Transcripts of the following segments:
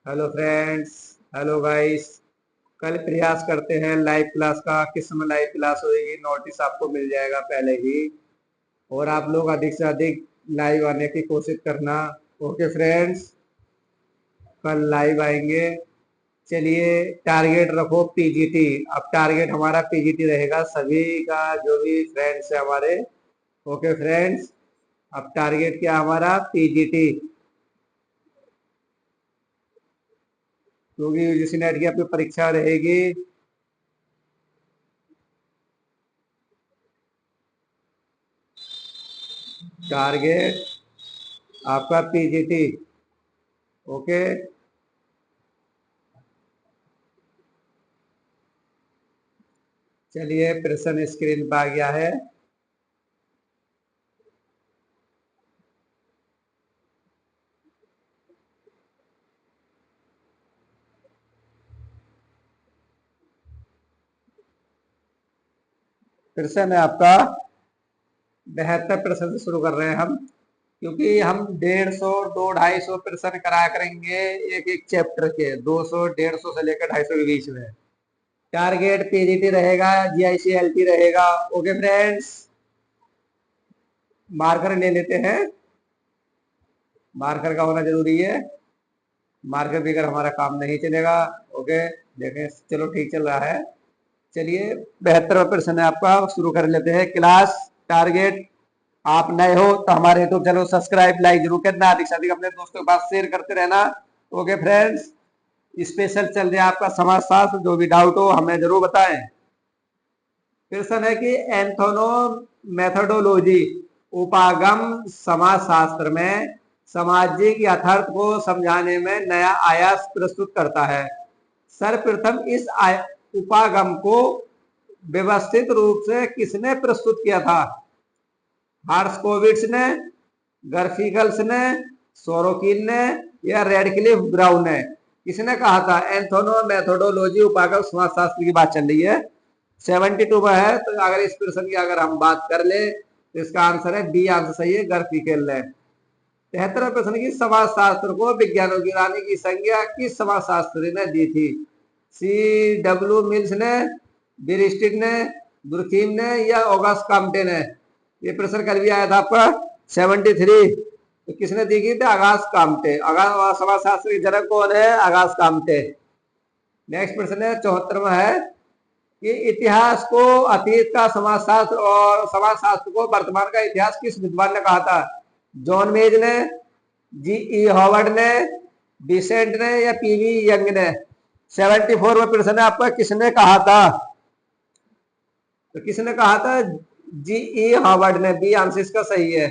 Hello friends. Hello guys. कल प्रयास करते हैं लाइव क्लास का। किस समय लाइव क्लास होगी नोटिस आपको मिल जाएगा पहले ही। और आप लोग अधिक से अधिक लाइव आने की कोशिश करना। ओके फ्रेंड्स, कल लाइव आएंगे। चलिए, टारगेट रखो पीजीटी। अब टारगेट हमारा पीजीटी रहेगा सभी का, जो भी फ्रेंड्स है हमारे। ओके फ्रेंड्स, अब टारगेट क्या हमारा पीजीटी, क्योंकि यूजीसी नेट की आपकी परीक्षा रहेगी। टारगेट आपका पीजीटी। ओके, चलिए प्रश्न स्क्रीन पर आ गया है। प्रश्न है आपका 72 प्रश्न से शुरू कर रहे हैं हम, क्योंकि हम 150 दो 250 प्रश्न कराया करेंगे एक एक चैप्टर के। 200 150 से लेकर 250 के बीच में टारगेट पीजीटी रहेगा, जीआईसीएलटी रहेगा। ओके फ्रेंड्स, मार्कर ले लेते हैं। मार्कर का होना जरूरी है। मार्कर बगैर हमारा काम नहीं चलेगा। ओके, देखें, चलो ठीक चल रहा है। चलिए, 72वां प्रश्न है आपका, शुरू कर लेते हैं। क्लास टारगेट, आप नए हो तो हमारे यूट्यूब चैनल सब्सक्राइब लाइक जरूर करना, अधिक से अधिक अपने दोस्तों के पास शेयर करते रहना। ओके फ्रेंड्स, स्पेशल चल रहा है आपका समाजशास्त्र। जो भी डाउट हो हमें जरूर बताएं। प्रश्न है कि एंथोनो मेथोडोलॉजी उपागम समाजशास्त्र में सामाजिक यथार्थ को समझाने में नया आयास प्रस्तुत करता है। सर्वप्रथम इस उपागम को व्यवस्थित रूप से किसने प्रस्तुत किया था? हार्स्कोविट्स ने, गर्फिकल्स ने, सोरोकिन ने, या रेडक्लिफ ब्राउन ने? किसने कहा था? एंथोनो मेथोडोलॉजी उपागम समाजशास्त्र की बात चल रही है। 72 में है, तो अगर इस प्रश्न की अगर हम बात कर ले तो इसका आंसर है बी। आंसर सही है, गर्फिकल ने। 73 प्रश्न की समाजशास्त्र को विज्ञानों की रानी की संज्ञा किस समाजशास्त्री ने दी थी? सी डब्ल्यू मिल्स ने, बिरिस्टिक ने, दुर्खीम ने, या ऑगस्ट काम्टे ने? ये प्रश्न कल भी आया था आपका 73। तो किसने दी थी? अगास्त काम्टे। समाजशास्त्र के जनक कौन है? अगास्त काम्टे। नेक्स्ट प्रश्न है 74वां है कि इतिहास को अतीत का समाजशास्त्र और समाजशास्त्र को वर्तमान का इतिहास किस विद्वान ने कहा था? जॉन मेज ने, जी ई हॉवर्ड ने, डिसेंट ने, या पीवी यंग ने? 74 में प्रश्न है आपका, किसने कहा था? तो किसने कहा था? जी ई हॉवर्ड ने। बी आंसर इसका सही है।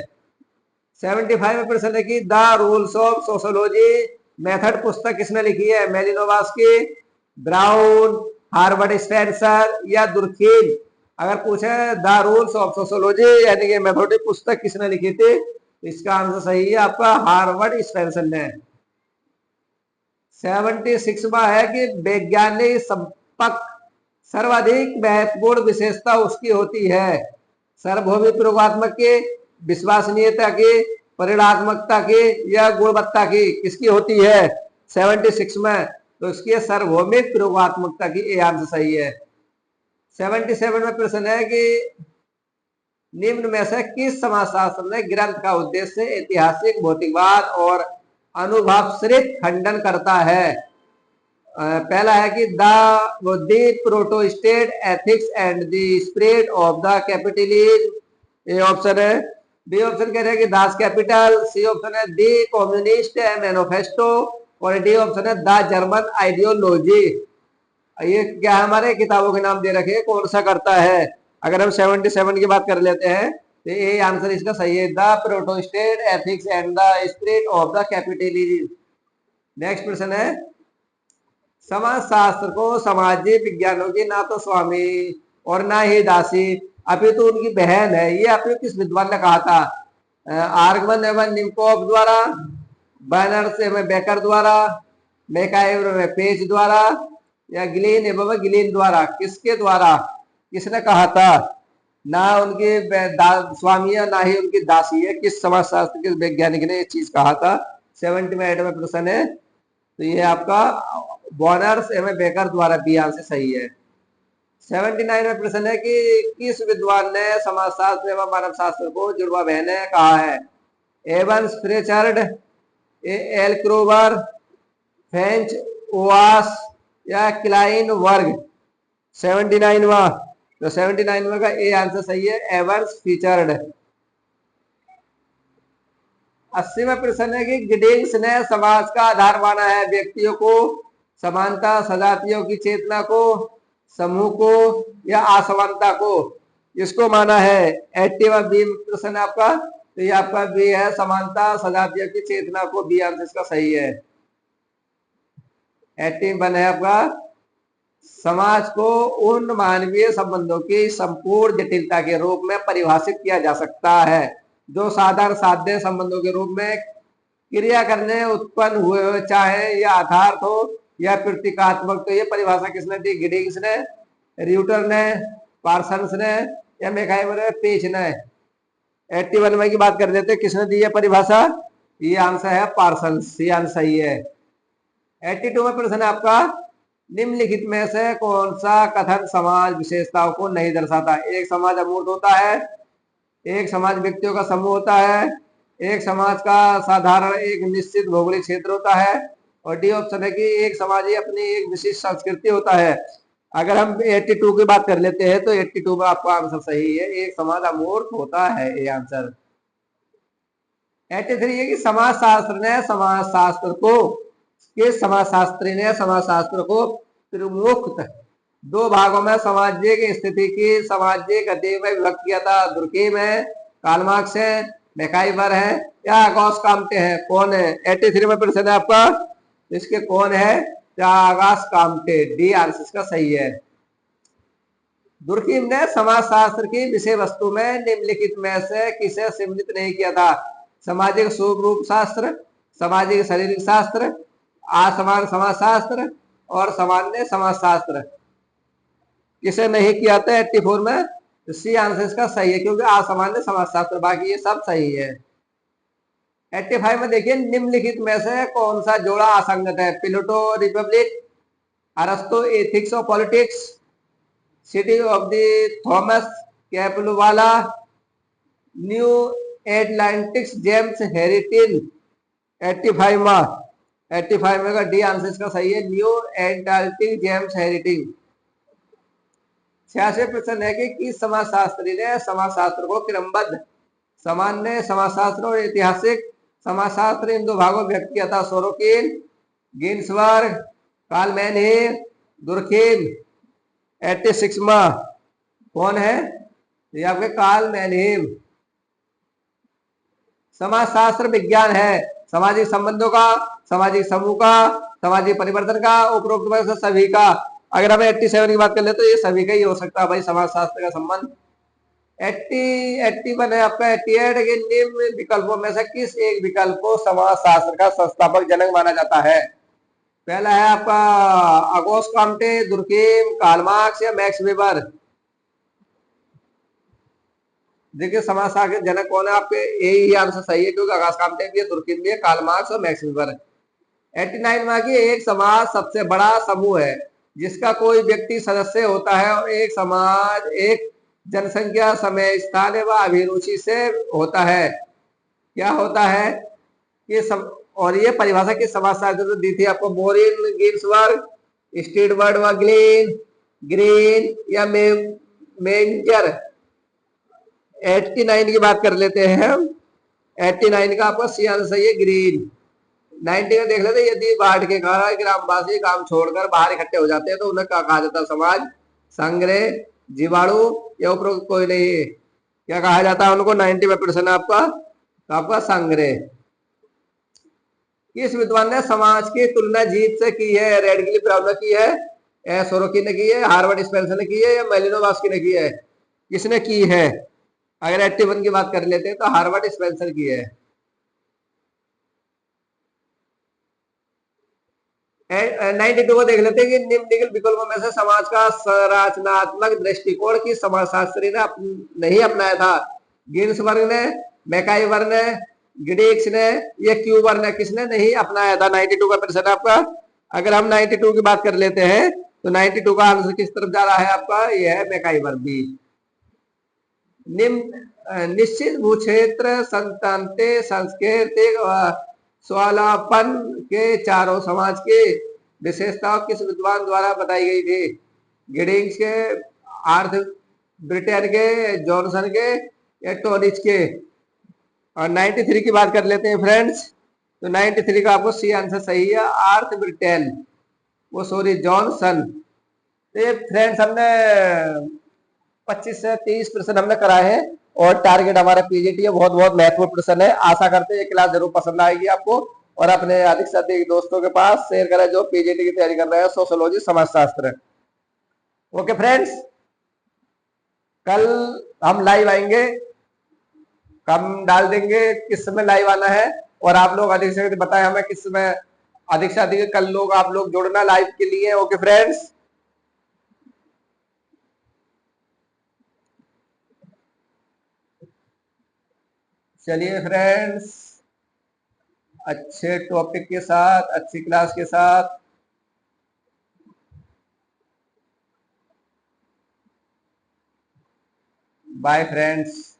75 में प्रश्न है कि the rules of sociology method पुस्तक किसने लिखी है? मेलिनोवस्की, ब्राउन, हार्वर्ड स्पेंसर, या दुर्खीम? अगर पूछे द रूल्स ऑफ सोशोलॉजी यानी कि मेथोडिक पुस्तक किसने लिखी थी, इसका आंसर सही है आपका हार्वर्ड स्पेंसर ने। 76 है कि वैज्ञानिक संपर्क सर्वाधिक महत्वपूर्ण विशेषता उसकी होती है सार्वभौमिक प्रयोगात्मक की, विश्वसनीयता की, परिणात्मकता की, या गुणवत्ता की? किसकी होती है 76 में? तो इसकी सार्वभौमिक प्रयोगात्मकता की। ए आंसर सही है। 77 में प्रश्न है कि निम्न में से किस समाजशास्त्र ने ग्रंथ का उद्देश्य ऐतिहासिक भौतिकवाद और अनुभवश्रित खंडन करता है? पहला है कि the Protestant ethics and the spread of the capitalism. A option है। बी ऑप्शन कह रहे हैं कि दास कैपिटल। सी ऑप्शन है दी कम्युनिस्ट मैनिफेस्टो। और डी ऑप्शन है द जर्मन आइडियोलॉजी। ये क्या है, हमारे किताबों के नाम दे रखे हैं, कौन सा करता है? अगर हम 77 की बात कर लेते हैं तो ये आंसर इसका सही है, the Protestant ethics and the spread of the capitalism. Next प्रश्न है समाजशास्त्र को सामाजिक विज्ञानों की ना तो स्वामी और ना ही दासी अपितु तो उनकी बहन है, ये आपने किस विद्वान ने कहा था? आर्गमन एवं निम्कोफ द्वारा, बैनर्स एवं बेकर द्वारा, मैकाइवर एवं पेज द्वारा, या गिलीन एवं गिलीन द्वारा? किसके द्वारा? किसने कहा था? ना उनके स्वामी है ना ही उनकी दासी है। किस समाजशास्त्र के वैज्ञानिक ने ये चीज कहा था? 78 में प्रश्न है। तो ये आपका बॉनर्स एवं बेकर द्वारा बी आंसर सही है। 79 में प्रश्न है कि किस विद्वान ने समाजशास्त्र एवं मानव शास्त्र को जुड़वा बहने कहा है? एवंस फ्रेचर्ड, एल क्रोवर, फ्रेंच ओवास या क्लाइन वर्ग। 79वां, तो 79वां का ए आंसर सही है, एवंस फ्रीचर्ड। 80वां प्रश्न है कि गिडिंग्स ने समाज का आधार माना है? व्यक्तियों को, समानता, सजातियों की चेतना को, समूह को या असमानता को? इसको माना है। 80वां बी प्रश्न आपका, तो ये आपका बी है, समानता, सजातियों की चेतना को, बी आंसर इसका सही है। 81 है आपका, समाज को उन मानवीय संबंधों की संपूर्ण जटिलता के रूप में परिभाषित किया जा सकता है जो साधारण साध्य संबंधों के रूप में क्रिया करने उत्पन्न हुए, चाहे यह यथार्थ हो या प्रतीकात्मक। तो ये परिभाषा किसने दी? गिडिंग्स ने, र्यूटर ने, पार्सन्स ने या मैकाइवर ने, पेज ने। 81 में की बात कर लेते, किसने दी है परिभाषा? ये आंसर है पार्सन्स, ये आंसर सही है। 82 में प्रश्न है आपका, निम्नलिखित में से कौन सा कथन समाज विशेषताओं को नहीं दर्शाता? एक समाज अमूर्त होता है, एक समाज व्यक्तियों का समूह होता है, एक समाज का साधारण एक निश्चित भौगोलिक क्षेत्र होता है, और डी ऑप्शन है कि एक समाज ही अपनी एक विशिष्ट संस्कृति होता है। अगर हम 82 की बात कर लेते हैं तो 82 में आपका आंसर सही है, एक समाज अमूर्त होता है, ये आंसर। 83 है कि समाजशास्त्री ने समाजशास्त्र को प्रमुख दो भागों में सामाजिक स्थिति की सामाजिक गति में विभक्त किया था। दुर्कीम है, कार्ल मार्क्स है, मैकाइवर है या अगॉस्ट काम्टे है? कौन है? 83 में प्रश्न है आपका, इसके कौन है? अगॉस्ट काम्टे, डी आंसर इसका सही है। दुर्कीम ने समाजशास्त्र की विषय वस्तु में निम्नलिखित में से किसे सम्मिलित नहीं किया था? सामाजिक स्वरूप शास्त्र, सामाजिक शारीरिक शास्त्र, असमान समाजशास्त्र और सामान्य समाजशास्त्र। किसे नहीं किया था 84 में? सी आंसर इसका सही है, क्योंकि असामान्य समाजशास्त्र, बाकी ये सब सही है। 85 में देखिए, निम्नलिखित में से कौन सा जोड़ा असंगत है? प्लेटो रिपब्लिक, अरस्तो ethics of politics, city of the Thomas कैपुलवाला, न्यू एटलांटिक्स जेम्स हेरिटिन। 85 में का डी आंसर इसका सही है, न्यू एटलांटिक जेम्स हेरिटिन। 86 प्रश्न है कि किस समाजशास्त्री ने समाजशास्त्र को क्रमबद्ध, सामान्य समाजशास्त्र और ऐतिहासिक समाजशास्त्र इन दो भागों में व्यक्त किया था? Sorokin, Ginsberg, Karl Mannheim, Durkheim. 86 में कौन है? ये आपके कार्ल मैनहीम। समाजशास्त्र विज्ञान है सामाजिक संबंधों का, सामाजिक समूह का, सामाजिक परिवर्तन का, उपरोक्त सभी का। अगर हमें 87 की बात कर ले तो ये सभी का ही हो सकता है भाई, समाजशास्त्र का संबंध। 81 है आपका। 88 के निम्न विकल्पों में से किस एक विकल्प को समाजशास्त्र का संस्थापक जनक माना जाता है? पहला है आपका Auguste Comte, Durkheim, Karl Marx या मैक्स वेबर। देखिए समाजशास्त्र के जनक कौन है आपके? यही आंसर सही है, क्योंकि अगोस्ट काम्टे भी है, दुर्कीम भी है, कार्ल मार्क्स और मैक्स वेबर। 89 में कि एक समाज सबसे बड़ा समूह है जिसका कोई व्यक्ति सदस्य होता है, और एक समाज एक जनसंख्या, समय, स्थान व अभिरुचि से होता है। क्या होता है कि और ये परिभाषा किस समाजशास्त्र ने दी थी आपको? बोरिन, गिब्सबर्ग, स्टीडवर्ड व ग्रीन या मेंजर। 89 की बात कर लेते हैं हम। 89 का आपका सी आंसर सही है, ग्रीन। 90 में देख लेते, यदि बाढ़ के कारण ग्रामवासी काम छोड़कर बाहर इकट्ठे हो जाते हैं तो उन्हें क्या कहा जाता है? समाज, संग्रह, जीवाणु या उपरोक्त कोई नहीं? क्या कहा जाता है उनको? 90 में प्रश्न आपका संग्रह। किस विद्वान ने समाज की तुलना जीत से की है? रेडक्लिफ ब्राउन ने की है, सोरोकिन ने की है, हार्वर्ड स्पेंसर ने की है या मेलिनोवस्की ने की है? किसने की है? अगर 81 की बात कर लेते हैं तो हार्वर्ड स्पेंसर की है। 92 को देख लेते हैं कि निम्नलिखित विकल्पों में से समाज का संरचनात्मक दृष्टिकोण की समाजशास्त्री ने नहीं अपनाया था? गिन्सबर्ग ने, मैकाइवर ने, ग्रीक्स ने, ये क्यूबर ने किसने नहीं अपनाया था 92 का प्रश्न आपका। अगर हम 92 की बात कर लेते हैं तो 92 का आंसर किस तरफ जा रहा है आपका, ये है मैकाइवर बी। निश्चित भूक्षेत्र संतान्ते सांस्कृतिक स्वालापन के चारों समाज की विशेषताओं किस विद्वान द्वारा बताई गई थी। गिडिंग्स के, आर्थ ब्रिटेन के, जॉनसन के या टोनिच के। और 93 की बात कर लेते हैं फ्रेंड्स, तो 93 का आपको सी आंसर सही है, आर्थ ब्रिटेन, वो सॉरी जॉनसन। तो ये फ्रेंड्स हमने 25 से 30 प्रश्न हमने कराए हैं और टारगेट हमारा पीजीटी है, बहुत बहुत महत्वपूर्ण प्रश्न है। आशा करते हैं ये क्लास जरूर पसंद आएगी आपको और अपने अधिक से अधिक दोस्तों के पास शेयर करें जो पीजीटी की तैयारी कर रहे हैं, सोशियोलॉजी समाजशास्त्र। ओके फ्रेंड्स, कल हम लाइव आएंगे, हम डाल देंगे किस समय लाइव आना है और आप लोग अधिक से अधिक बताएं हमें किस समय अधिक से अधिक कल लोग आप लोग जुड़ना लाइव के लिए। ओके फ्रेंड्स, चलिए फ्रेंड्स, अच्छे टॉपिक के साथ, अच्छी क्लास के साथ, बाय फ्रेंड्स।